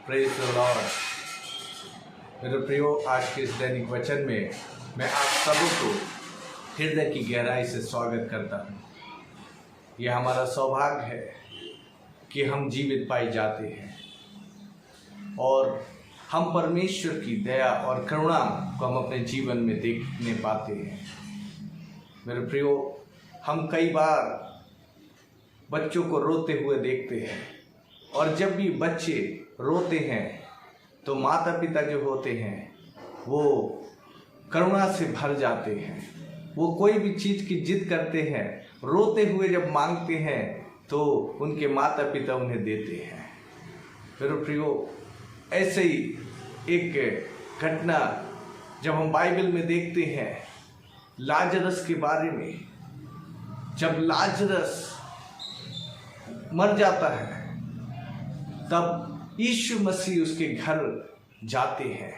Praise the Lord. मेरे प्रियो, आज के इस दैनिक वचन में मैं आप सबों को हृदय की गहराई से स्वागत करता हूँ। यह हमारा सौभाग्य है कि हम जीवित पाए जाते हैं और हम परमेश्वर की दया और करुणा को हम अपने जीवन में देखने पाते हैं। मेरे प्रियो, हम कई बार बच्चों को रोते हुए देखते हैं और जब भी बच्चे रोते हैं तो माता पिता जो होते हैं वो करुणा से भर जाते हैं। वो कोई भी चीज़ की जिद करते हैं, रोते हुए जब मांगते हैं तो उनके माता पिता उन्हें देते हैं। मेरे प्रियो, ऐसे ही एक घटना जब हम बाइबल में देखते हैं लाजरस के बारे में। जब लाजरस मर जाता है तब यीशु मसीह उसके घर जाते हैं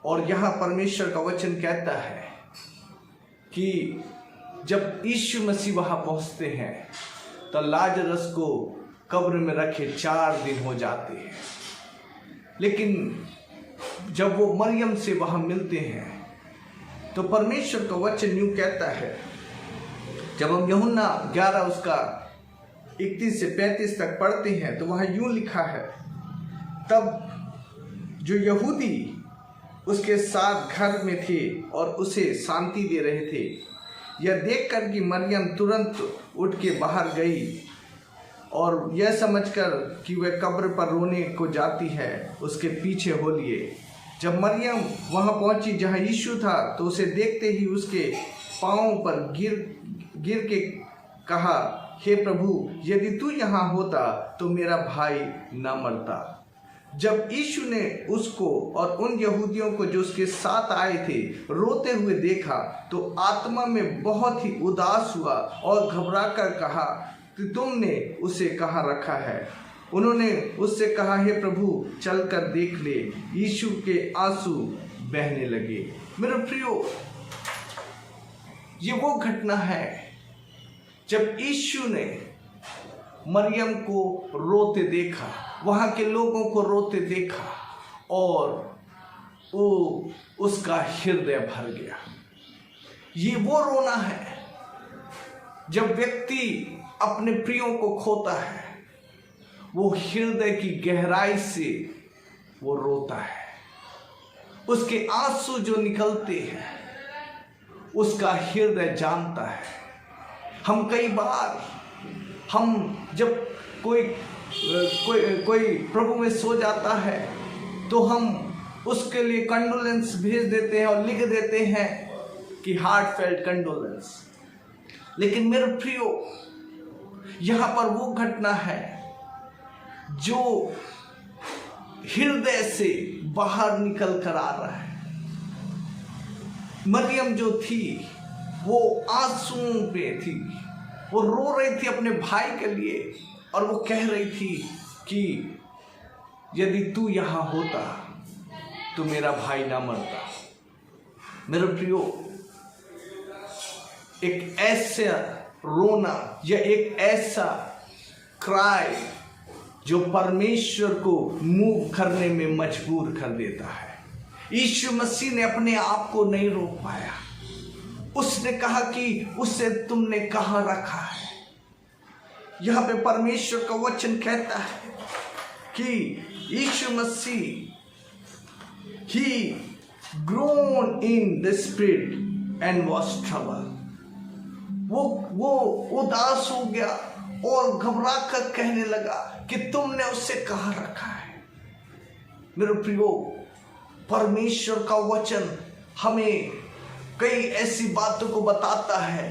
और यहाँ परमेश्वर का वचन कहता है कि जब यीशु मसीह वहाँ पहुँचते हैं तो लाजरस को कब्र में रखे 4 दिन हो जाते हैं। लेकिन जब वो मरियम से वहाँ मिलते हैं तो परमेश्वर का वचन यूँ कहता है, जब हम यूहन्ना 11 उसका 31 से 35 तक पढ़ते हैं तो वहाँ यूँ लिखा है, तब जो यहूदी उसके साथ घर में थे और उसे शांति दे रहे थे, यह देखकर कि मरियम तुरंत उठ के बाहर गई और यह समझकर कि वह कब्र पर रोने को जाती है, उसके पीछे हो लिए। जब मरियम वहाँ पहुँची जहाँ यीशु था तो उसे देखते ही उसके पाँव पर गिर के कहा, हे प्रभु, यदि तू यहाँ होता तो मेरा भाई न मरता। जब यीशु ने उसको और उन यहूदियों को जो उसके साथ आए थे रोते हुए देखा तो आत्मा में बहुत ही उदास हुआ और घबराकर कहा कि तुमने उसे कहाँ रखा है। उन्होंने उससे कहा, हे प्रभु, चलकर देख ले। यीशु के आंसू बहने लगे। मेरे प्रियो, ये वो घटना है जब यीशु ने मरियम को रोते देखा, वहाँ के लोगों को रोते देखा और वो उसका हृदय भर गया। ये वो रोना है जब व्यक्ति अपने प्रियों को खोता है, वो हृदय की गहराई से वो रोता है। उसके आंसू जो निकलते हैं उसका हृदय जानता है। हम कई बार जब कोई प्रभु में सो जाता है तो हम उसके लिए कंडोलेंस भेज देते हैं और लिख देते हैं कि हार्ट फेल्ट कंडोलेंस। लेकिन मेरे प्रियो, यहाँ पर वो घटना है जो हृदय से बाहर निकल कर आ रहा है। मरियम जो थी वो आंसुओं पे थी, वो रो रही थी अपने भाई के लिए और वो कह रही थी कि यदि तू यहाँ होता तो मेरा भाई ना मरता। मेरे प्रियो, एक ऐसा रोना या एक ऐसा क्राई जो परमेश्वर को मूव करने में मजबूर कर देता है। यीशु मसीह ने अपने आप को नहीं रोक पाया। उसने कहा कि उसे तुमने कहाँ रखा है। यहाँ पे परमेश्वर का वचन कहता है कि यीशु मसीह he groaned in the spirit and was troubled। वो उदास हो गया और घबरा कर कहने लगा कि तुमने उसे कहाँ रखा है। मेरे प्रियो, परमेश्वर का वचन हमें कई ऐसी बातों को बताता है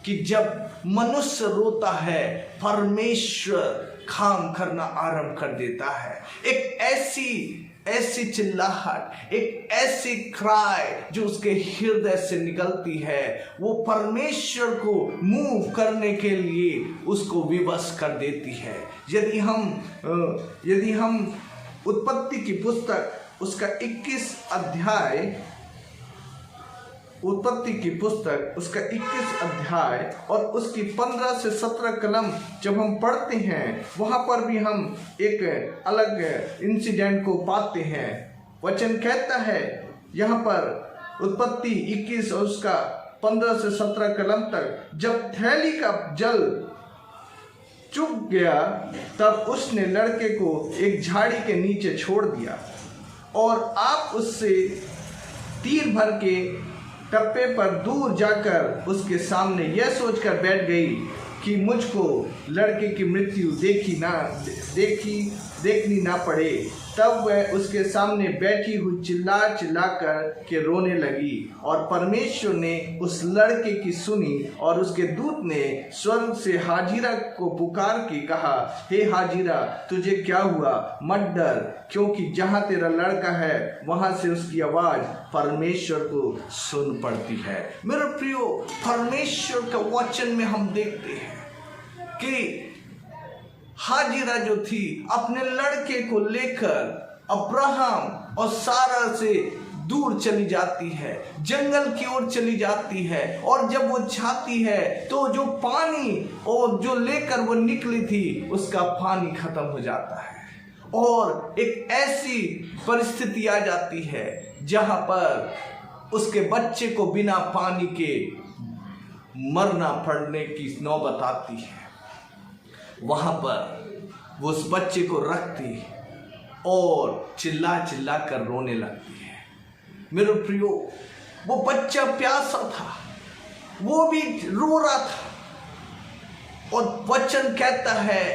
कि जब मनुष्य रोता है परमेश्वर काम करना आरंभ कर देता है। एक ऐसी चिल्लाहट, एक ऐसी क्राई जो उसके हृदय से निकलती है, वो परमेश्वर को मूव करने के लिए उसको विवश कर देती है। यदि हम उत्पत्ति की पुस्तक उसका 21 अध्याय उत्पत्ति की पुस्तक उसका 21 अध्याय और उसकी 15 से 17 कलम जब हम पढ़ते हैं, वहाँ पर भी हम एक अलग इंसिडेंट को पाते हैं। वचन कहता है यहाँ पर उत्पत्ति 21 और उसका 15 से 17 कलम तक, जब थैली का जल चुक गया तब उसने लड़के को एक झाड़ी के नीचे छोड़ दिया और आप उससे तीर भर के टप्पे पर दूर जाकर उसके सामने यह सोचकर बैठ गई कि मुझको लड़के की मृत्यु देखनी ना पड़े। तब वह उसके सामने बैठी हुई चिल्ला कर के रोने लगी और परमेश्वर ने उस लड़के की सुनी और उसके दूत ने स्वर्ग से हाजिरा को पुकार के कहा, हे हाजिरा, तुझे क्या हुआ? मत डर, क्योंकि जहाँ तेरा लड़का है वहाँ से उसकी आवाज़ परमेश्वर को सुन पड़ती है। मेरे प्रियो, परमेश्वर का वचन में हम देखते हैं कि हाजिरा जो थी अपने लड़के को लेकर अब्राहम और सारा से दूर चली जाती है, जंगल की ओर चली जाती है और जब वो जाती है तो जो पानी और जो लेकर वो निकली थी उसका पानी खत्म हो जाता है और एक ऐसी परिस्थिति आ जाती है जहां पर उसके बच्चे को बिना पानी के मरना पड़ने की नौबत आती है। वहां पर वो उस बच्चे को रखती और चिल्ला कर रोने लगती है। मेरे प्रियो, वो बच्चा प्यासा था, वो भी रो रहा था और वचन कहता है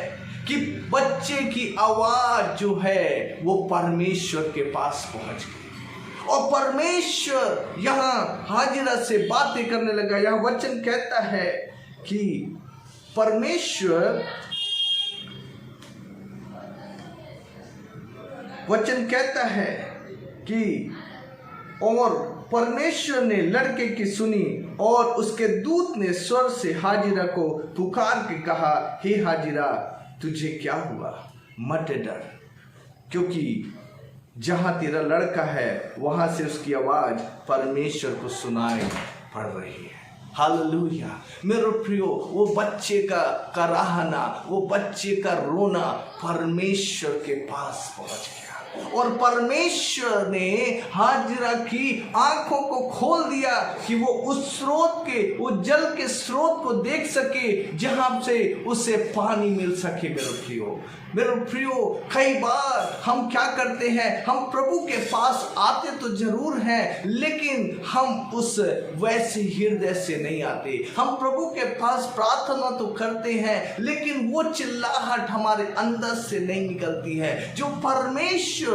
कि बच्चे की आवाज जो है वो परमेश्वर के पास पहुंच गई और परमेश्वर यहाँ हाजिरा से बातें करने लगा। यहाँ वचन कहता है कि परमेश्वर वचन कहता है कि और परमेश्वर ने लड़के की सुनी और उसके दूत ने स्वर से हाजिरा को पुकार के कहा, हे हाजिरा, तुझे क्या हुआ? मत डर, क्योंकि जहाँ तेरा लड़का है वहाँ से उसकी आवाज़ परमेश्वर को सुनाई पड़ रही है। हालेलुया। मेरे प्रियो, वो बच्चे का रहना, वो बच्चे का रोना परमेश्वर के पास पहुँच गया और परमेश्वर ने हाजिरा की आंखों को खोल दिया कि वो उस स्रोत के, उस जल के स्रोत को देख सके जहां से उसे पानी मिल सके। मेरे प्रियो, कई बार हम क्या करते हैं, हम प्रभु के पास आते तो जरूर हैं, लेकिन हम उस वैसे हृदय से नहीं आते। हम प्रभु के पास प्रार्थना तो करते हैं, लेकिन वो चिल्लाहट हमारे अंदर से नहीं निकलती है जो परमेश्वर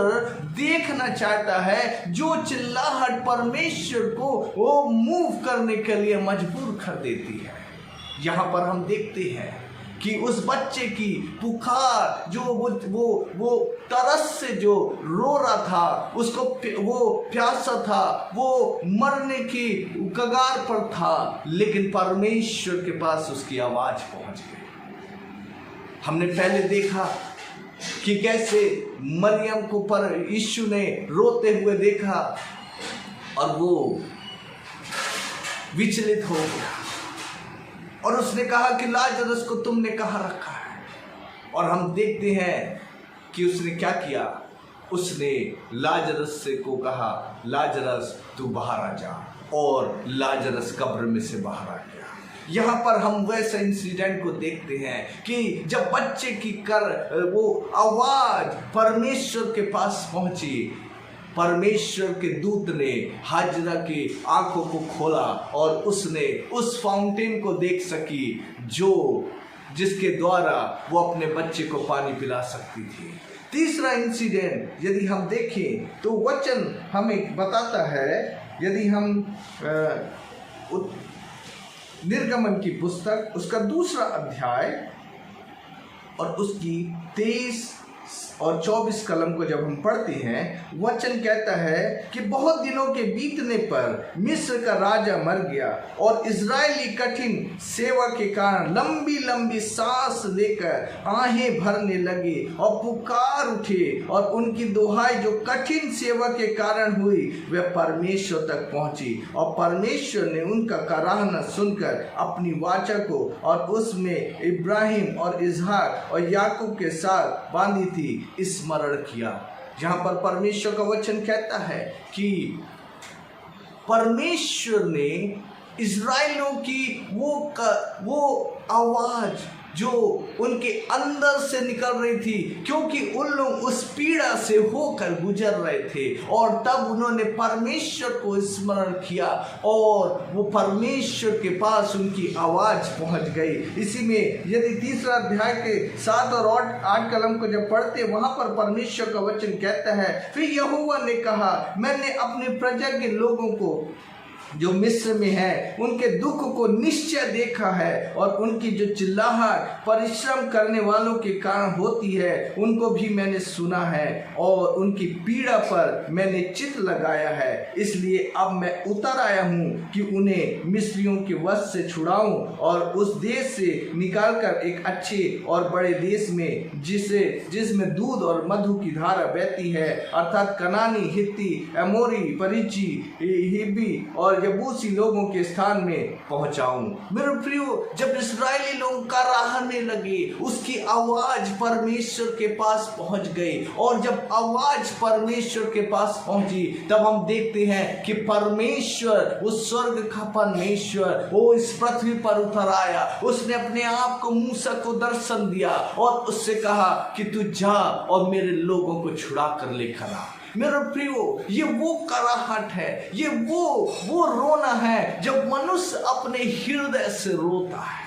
देखना चाहता है, जो चिल्लाहट परमेश्वर को वो मूव करने के लिए मजबूर कर देती है। यहाँ पर हम देखते हैं कि उस बच्चे की पुकार, जो वो तरस से जो रो रहा था, उसको वो प्यासा था, वो मरने की कगार पर था, लेकिन परमेश्वर के पास उसकी आवाज पहुंच गई। हमने पहले देखा कि कैसे मरियम को पर यीशु ने रोते हुए देखा और वो विचलित हो गया और उसने कहा कि लाजरस को तुमने कहाँ रखा है? और हम देखते हैं कि उसने क्या किया, उसने लाजरस से को कहा, लाजरस तू बाहर आ जा, और लाजरस कब्र में से बाहर आ गया। यहाँ पर हम वैसा इंसिडेंट को देखते हैं कि जब बच्चे की वो आवाज परमेश्वर के पास पहुंची, परमेश्वर के दूत ने हाजिरा की आंखों को खोला और उसने उस फाउंटेन को देख सकी जिसके द्वारा वो अपने बच्चे को पानी पिला सकती थी। तीसरा इंसिडेंट यदि हम देखें तो वचन हमें बताता है, यदि हम निर्गमन की पुस्तक उसका 2 अध्याय और उसकी 23 और 24 कलम को जब हम पढ़ते हैं, वचन कहता है कि बहुत दिनों के बीतने पर मिस्र का राजा मर गया और इजरायली कठिन सेवा के कारण लंबी लंबी सांस लेकर आहें भरने लगे और पुकार उठे, और उनकी दुहाई जो कठिन सेवा के कारण हुई वह परमेश्वर तक पहुंची, और परमेश्वर ने उनका कराहना सुनकर अपनी वाचा को और उसमें इब्राहिम और इसहाक और याकूब के साथ बांधी थी स्मरण किया। जहां पर परमेश्वर का वचन कहता है कि परमेश्वर ने इजराइलियों की वो आवाज जो उनके अंदर से निकल रही थी, क्योंकि उन लोग उस पीड़ा से होकर गुजर रहे थे, और तब उन्होंने परमेश्वर को स्मरण किया और वो परमेश्वर के पास उनकी आवाज पहुंच गई। इसी में यदि 3 अध्याय के 7 और 8 कलम को जब पढ़ते, वहां पर परमेश्वर का वचन कहता है, फिर यहोवा ने कहा, मैंने अपने प्रजा के लोगों को जो मिस्र में है उनके दुख को निश्चय देखा है, और उनकी जो चिल्लाहट परिश्रम करने वालों के कारण होती है उनको भी मैंने सुना है, और उनकी पीड़ा पर मैंने चित्त लगाया है। इसलिए अब मैं उतर आया हूँ कि उन्हें मिस्रियों के वश से छुड़ाऊं और उस देश से निकालकर एक अच्छे और बड़े देश में जिसमें दूध और मधु की धारा बहती है, अर्थात कनानी, हित्ती, अमोरी, परिची, हिब्बी और यबूसी लोगों के स्थान में पहुंचाऊं। मेरे प्रियो, जब इस्राएली लोग कराहने लगे, उसकी आवाज परमेश्वर के पास पहुंच गई, और जब आवाज परमेश्वर के पास पहुंची तब हम देखते हैं कि परमेश्वर, उस स्वर्ग का परमेश्वर, वो इस पृथ्वी पर उतर आया। उसने अपने आप को मूसा को दर्शन दिया और उससे कहा कि तू जा और मेरे लोगों को छुड़ा कर लेकर आ। मेरे प्रियो, ये वो कराहट है, ये वो रोना है जब मनुष्य अपने हृदय से रोता है,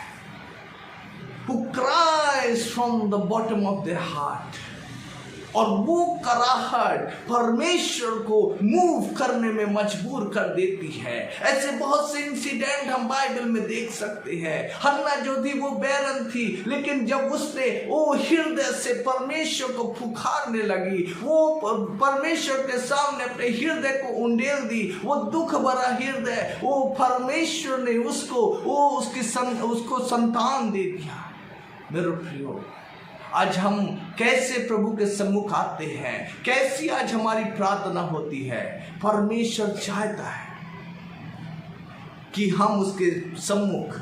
who cries from the bottom of their heart। और वो कराहट परमेश्वर को मूव करने में मजबूर कर देती है। ऐसे बहुत से इंसिडेंट हम बाइबल में देख सकते हैं। हन्ना जो थी वो बैरन थी, लेकिन जब उसने वो हृदय से परमेश्वर को पुकारने लगी, वो परमेश्वर के सामने अपने हृदय को उंडेल दी, वो दुख भरा हृदय, वो परमेश्वर ने उसको संतान दे दिया। मेरे प्रियो, आज हम कैसे प्रभु के सम्मुख आते हैं, कैसी आज हमारी प्रार्थना होती है। परमेश्वर चाहता है कि हम उसके सम्मुख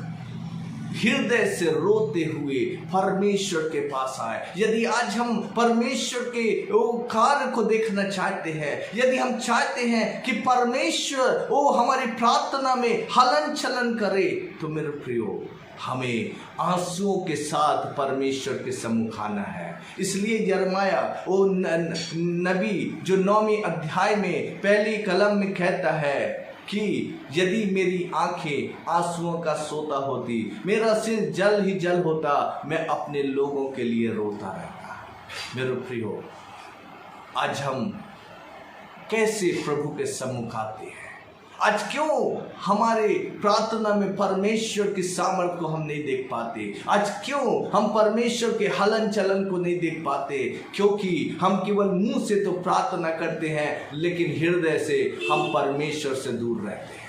हृदय से रोते हुए परमेश्वर के पास आए। यदि आज हम परमेश्वर के वो कार्य को देखना चाहते हैं, यदि हम चाहते हैं कि परमेश्वर वो हमारी प्रार्थना में हलन चलन करे, तो मेरे प्रियो, हमें आंसुओं के साथ परमेश्वर के सम्मुख आना है। इसलिए यिर्मयाह वो नबी जो 9वें अध्याय में पहली कलम में कहता है कि यदि मेरी आंखें आंसुओं का सोता होती, मेरा सिर जल ही जल होता, मैं अपने लोगों के लिए रोता रहता। मेरे प्रियो, आज हम कैसे प्रभु के सम्मुख आते हैं? आज क्यों हमारे प्रार्थना में परमेश्वर की सामर्थ को हम नहीं देख पाते? आज क्यों हम परमेश्वर के हलन चलन को नहीं देख पाते? क्योंकि हम केवल मुंह से तो प्रार्थना करते हैं, लेकिन हृदय से हम परमेश्वर से दूर रहते हैं।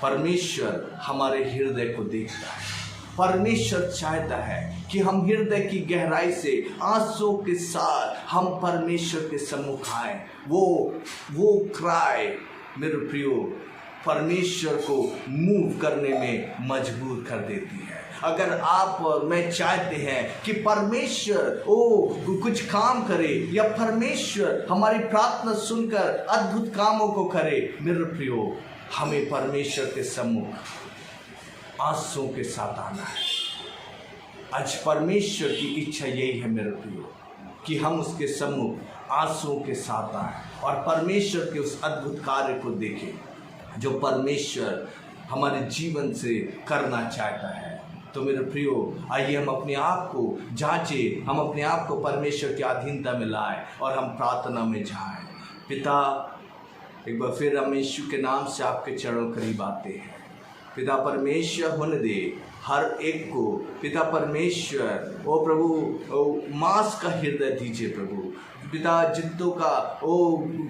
परमेश्वर हमारे हृदय को देखता है। परमेश्वर चाहता है कि हम हृदय की गहराई से आंसुओं के साथ हम परमेश्वर के सम्मुख आए। वो क्राई, मेरे प्रियो, परमेश्वर को मूव करने में मजबूर कर देती है। अगर आप और मैं चाहते हैं कि परमेश्वर कुछ काम करे या परमेश्वर हमारी प्रार्थना सुनकर अद्भुत कामों को करे, मेरे प्रियो, हमें परमेश्वर के सम्मुख आंसुओं के साथ आना है। आज परमेश्वर की इच्छा यही है मेरे प्रियो, कि हम उसके सम्मुख आंसुओं के साथ आएं और परमेश्वर के उस अद्भुत कार्य को देखें जो परमेश्वर हमारे जीवन से करना चाहता है। तो मेरे प्रियो, आइए हम अपने आप को जांचें, हम अपने आप को परमेश्वर की अधीनता में लाएं और हम प्रार्थना में जाएं। पिता, एक बार फिर हम यीशु के नाम से आपके चरणों करीब आते हैं। पिता परमेश्वर, होने दे हर एक को पिता परमेश्वर ओ प्रभु मांस का हृदय दीजिए प्रभु। पिता जिद्दों का ओ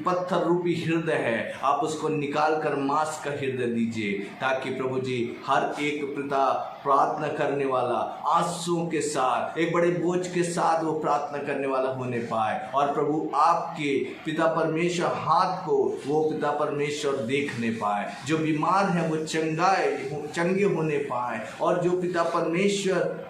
पत्थर रूपी हृदय है, आप उसको निकाल कर मांस का हृदय दीजिए, ताकि प्रभु जी हर एक पिता प्रार्थना करने वाला आंसुओं के साथ, एक बड़े बोझ के साथ वो प्रार्थना करने वाला होने पाए। और प्रभु आपके पिता परमेश्वर हाथ को वो पिता परमेश्वर देखने पाए, जो बीमार है वो चंगे होने पाए, और जो पिता परमेश्वर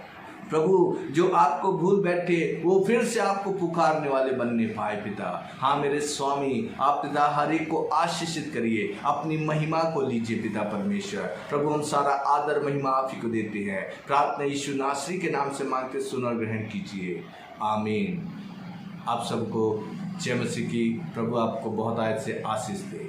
प्रभु जो आपको भूल बैठे वो फिर से आपको पुकारने वाले बनने पाए पिता। हाँ मेरे स्वामी, आप पिता हर एक को आशीषित करिए, अपनी महिमा को लीजिए पिता परमेश्वर। प्रभु हम सारा आदर महिमा आप ही को देते हैं, प्रार्थना यीशु नासरी के नाम से मांगते सुन और ग्रहण कीजिए, आमीन। आप सबको जय मसीह की। प्रभु आपको बहुत आयत से आशीष दे।